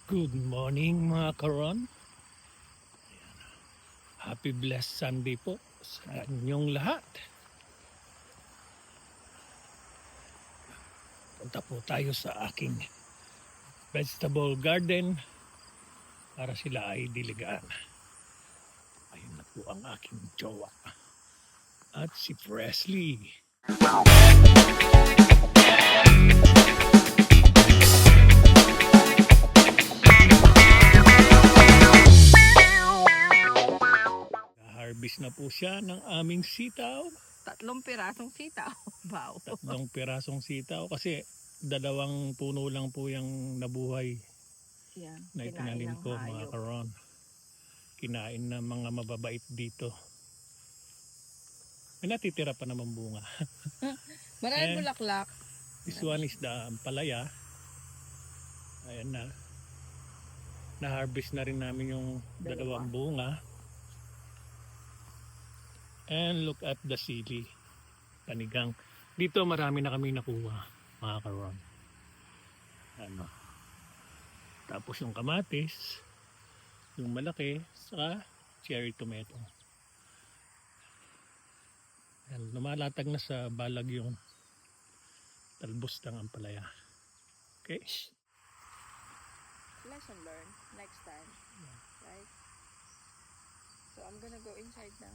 Good morning mga karon. Happy blessed Sunday po sa inyong lahat. Punta po tayo sa aking vegetable garden para sila ay diligaan. Ayun na po ang aking jowa at si Presley. Harvest na po siya ng aming sitaw. 3 pirasong sitaw. Wow. 3 pirasong sitaw kasi 2 puno lang po yung nabuhay Yan, na itinanim ko mga karon. Kinain ng mga mababait dito. May natitira pa naman bunga. Maraming bulaklak. This one is the ampalaya. Ayan na. Na-harvest na rin namin yung 2 bunga. And look at the sili. Panigang. Dito marami na kami nakuha mga karon. Ano. Tapos yung kamatis, yung malaki, saka cherry tomato. Ayan, lumalatag na sa balag yung talbos ng ampalaya. Okay? Lesson learned next time. Right? So I'm gonna go inside now.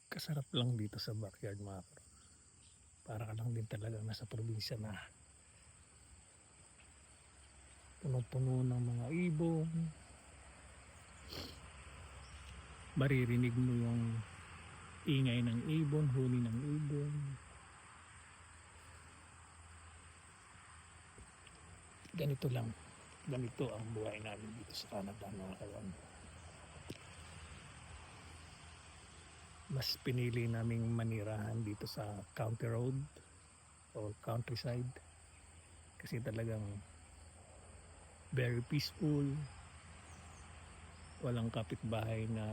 Kasarap lang dito sa backyard mga karon. Para ka lang din talagang nasa probinsya na puno-puno ng mga ibon. Maririnig mo yung ingay ng ibon, huni ng ibon. Ganito lang. Ganito ang buhay namin dito sa Canada mga karon. Mas pinili naming manirahan dito sa county road o countryside kasi talagang very peaceful, walang kapitbahay na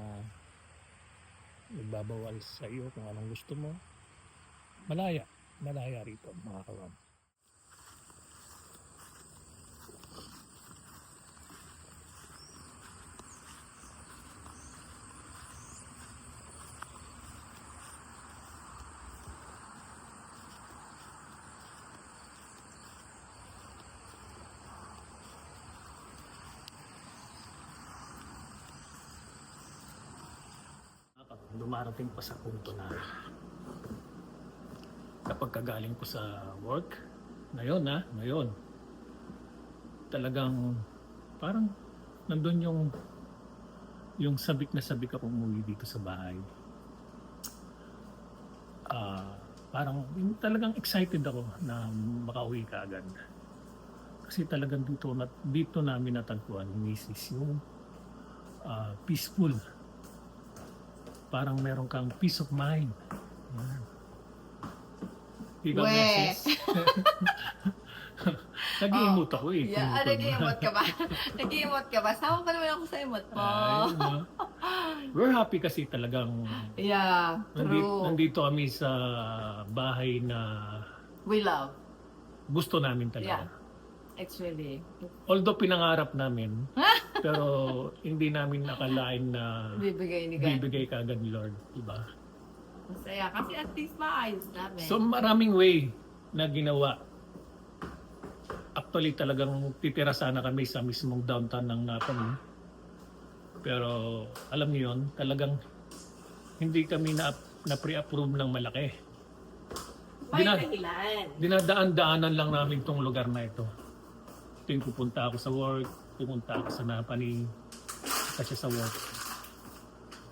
nagbabawal sa iyo kung anong gusto mo. Malaya rito mga kawan. Dumarating pa sa punto na kapag kagaling ko sa work ngayon talagang parang nandun yung sabik na sabik ako umuwi dito sa bahay. Parang talagang excited ako na makauwi ka agad kasi talagang dito namin natagpuan ni Mrs. yung peaceful parang meron kang peace of mind. Yan. Diba, We. Mrs.? Nag-i-emote ako eh. Yeah, nag-i-emote ka ba? Nag-i-emote ka ba? Sama pa naman ako sa emote mo. Ay, no? We're happy kasi talagang Yeah, true. nandito kami sa bahay na We love. gusto namin Yeah. talaga. Actually. Although pinangarap namin, pero hindi namin nakalain na Bibigay ni God. bibigay ka agad ni Lord. Diba? Masaya. Kasi at least maayos namin. So maraming way na ginawa. Actually talagang titira sana kami sa mismong downtown ng Napan. Pero alam niyo yun, talagang hindi kami na pre-approve ng malaki. May dahilan. Dinadaan-daanan lang namin tong lugar na ito. Tuwing pupunta ako sa work, pupunta ako sa Napani, kasi sa work.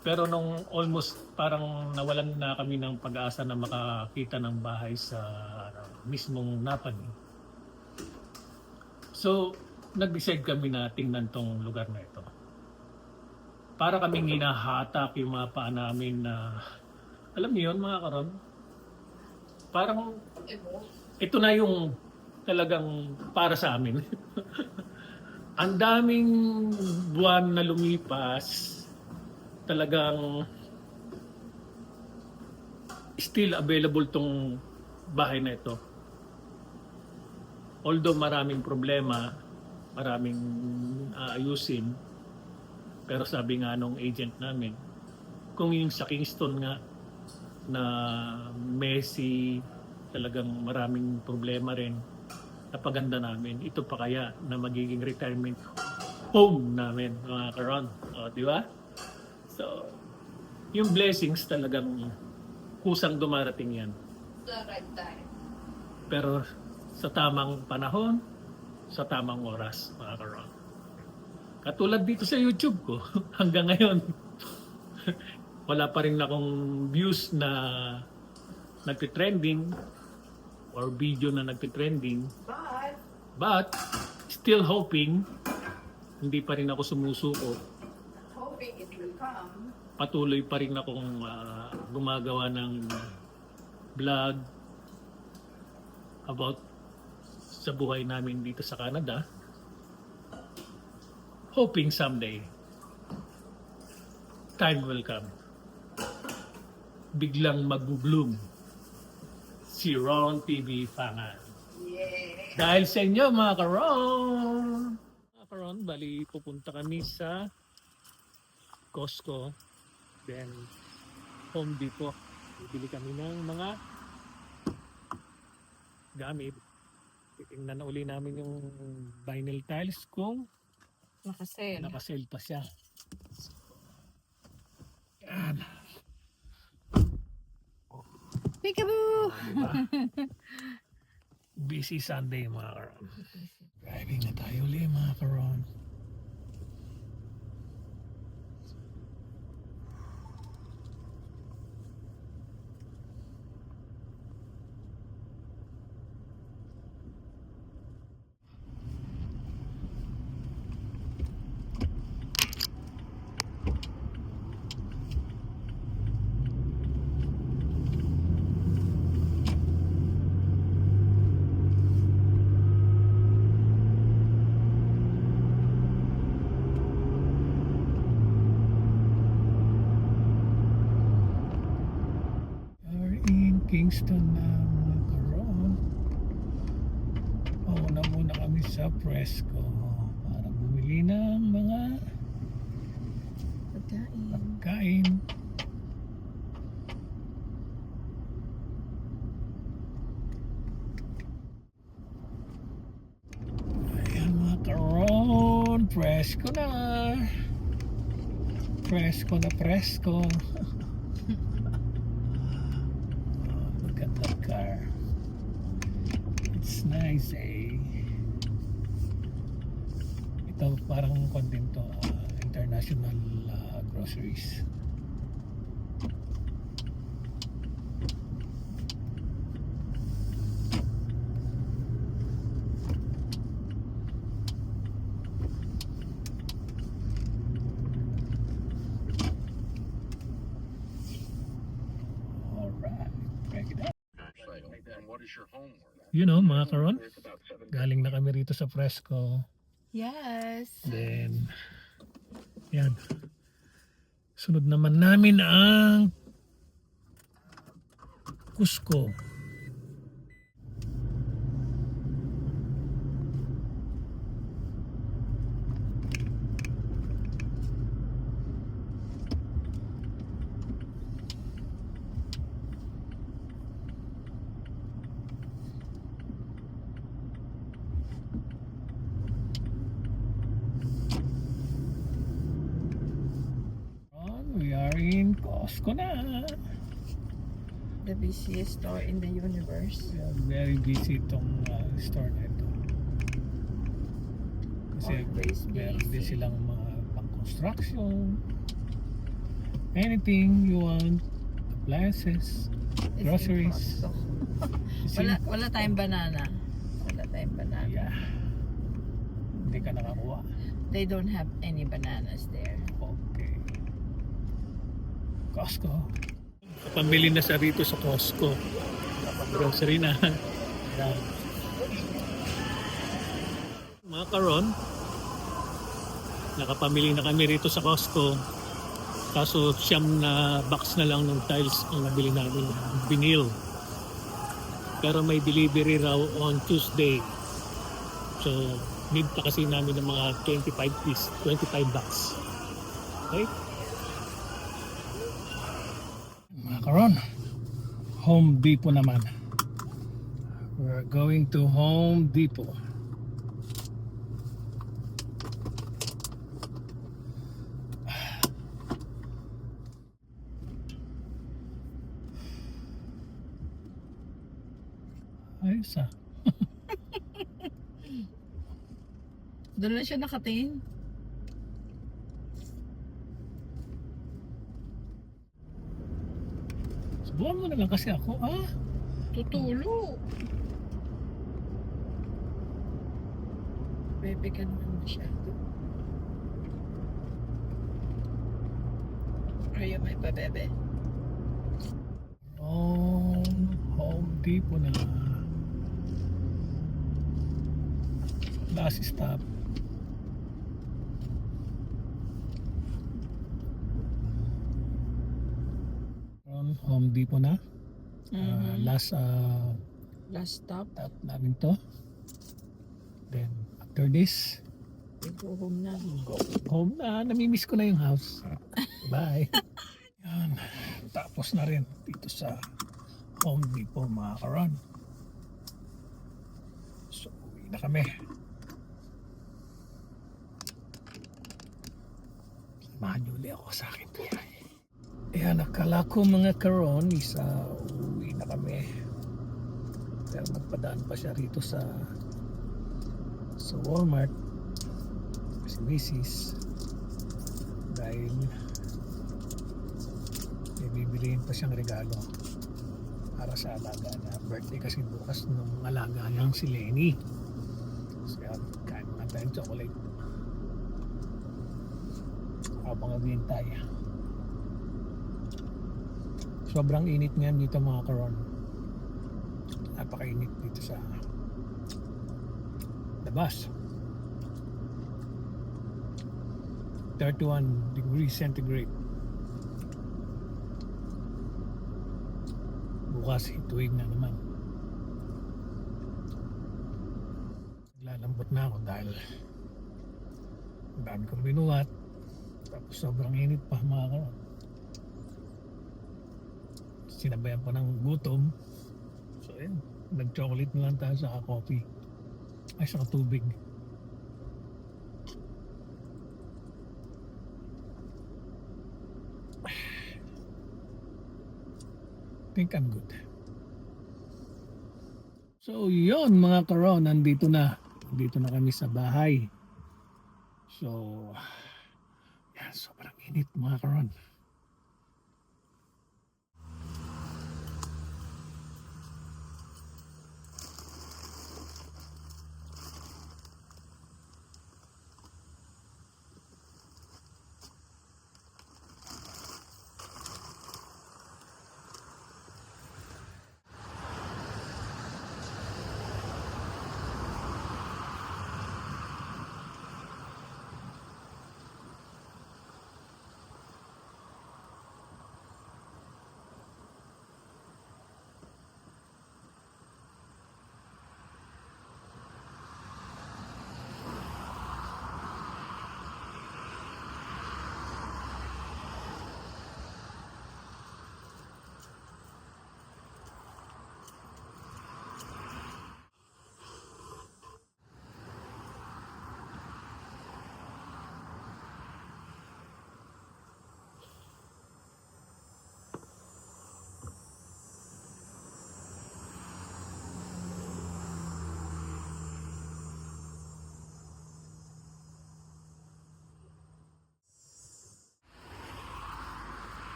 Pero nung almost parang nawalan na kami ng pag-asa na makakita ng bahay sa mismong Napani. So, nag-decide kami na tingnan tong lugar na ito. Para kaming hinahatak yung mga paa namin na, alam niyo yun mga karon, parang ito na yung talagang para sa amin. Ang daming buwan na lumipas, talagang still available tong bahay na ito. Although maraming problema, maraming aayusin, pero sabi nga nung agent namin, kung yung sa Kingston nga na messy, talagang maraming problema rin, napaganda namin. Ito pa kaya na magiging retirement home namin, mga karon. O, di ba? So, yung blessings talagang kusang dumarating yan. The right time. Pero sa tamang panahon, sa tamang oras, mga karon. Katulad dito sa YouTube ko, hanggang ngayon, wala pa rin akong views na nagtitrending or video na nagtitrending. But, still hoping, hindi pa rin ako sumusuko. Hoping it will come. Patuloy pa rin akong gumagawa ng vlog about sa buhay namin dito sa Canada. Hoping someday, time will come. Biglang mag-bloom si Ron TV Fangan. Yeah. Dahil sa inyo mga karon. Mga karon, bali pupunta kami sa Costco. Then Home Depot. Bibili kami ng mga gamit. Titingnan na uli namin yung vinyl tiles kung Nakasale. nakasale pa siya. Yan. Peekaboo! Diba? Busy Sunday mga karon. Driving na tayo uli mga karon. We're in Kingston na mga karon. Mauna muna kami sa Presco para bumili ng mga pagkain. Ayan mga karon, Presco na. Presco na Presco. Look at that car. It's nice eh. Ito parang content to, international groceries. You know, mga karon, galing na kami rito sa Fresco. Yes. Then, yan. Sunod naman namin ang Cusco. We are in Costco na. The busiest store in the universe. Very busy itong store na ito. Kasi Always meron din busy. silang mga pang-construction. Anything you want. Appliances. It's in Groceries. Costco. It's Wala tayong banana. Wala tayong banana. Yeah. Hindi ka nakakuha. They don't have any bananas there. Okay. Costco. Pamili na sa rito sa Costco. Grocery na. Yan. Mga karon, nakapamili na kami rito sa Costco. Kaso siyam na box na lang ng tiles ang nabili namin. Vinyl. Pero may delivery raw on Tuesday. So, need pa kasi namin ng mga 25 piece, 25 bucks. Okay? Mga karon, Home Depot naman. We're going to Home Depot. Ayos ah. Doon lang siya nakatingin. Subuhan mo na lang kasi ako ah. Tutulo. Bebe ka naman masyado. Ayaw may pa, bebe. Home Depot na. Last stop. Home Depot na. Last Last stop. stop namin to. Then after this, Go home na. go home na. Namimiss ko na yung house. Bye. Yan. Tapos na rin dito sa Home Depot mga karon. So, uwi na kami. Samahan niyo ulit ako sa akin. Ayan, akala ko mga karon isa uwi na kami. Pero magpadaan pa siya rito sa Walmart si Macy's dahil may bibiliin pa siyang regalo para sa alaga niya. Birthday kasi bukas ng alaga niyang si Lenny. So yan, kain na tayong chocolate habang naghihintay. Sobrang init ngayon dito mga karon. Napakainit dito sa labas. 31 degrees centigrade. Bukas hituig na naman. Lalambot na ako dahil ang dami kong binuhat. Tapos sobrang init pa mga karon. Sinabayan pa ng gutom. So yun, nag-chocolate na lang tayo sa coffee. Ay, sa tubig. Think I'm good. So yun mga karon, nandito na. Nandito na kami sa bahay. So, yan, sobrang init mga karon.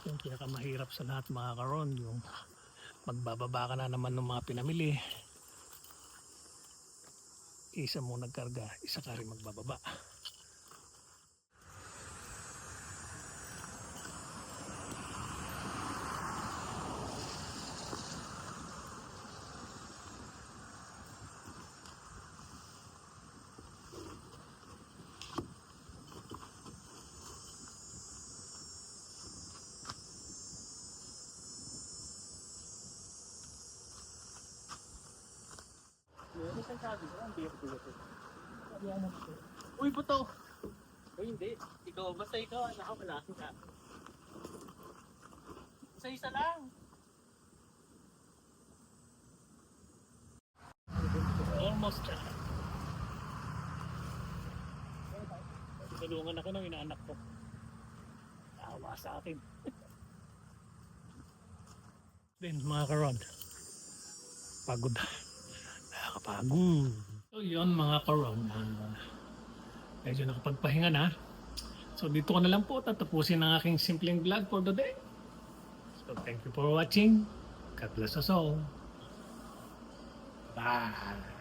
Yung pinakamahirap sa lahat mga karon, yung magbababa ka na naman ng mga pinamili. Isa mo nagkarga, isa ka rin magbababa. Uy, buto! Uy, hindi. Ikaw, basta ikaw, wala ka. Isa-isa lang. Almost dyan. Tulungan ako ng inaanak ko. Tawa sa akin. Then mga karon, pagod. Nakakapagod. So yun mga karon, medyo nakapagpahinga na. So dito ko na lang po tatapusin ang aking simpleng vlog for the day. So thank you for watching. God bless us all. Bye.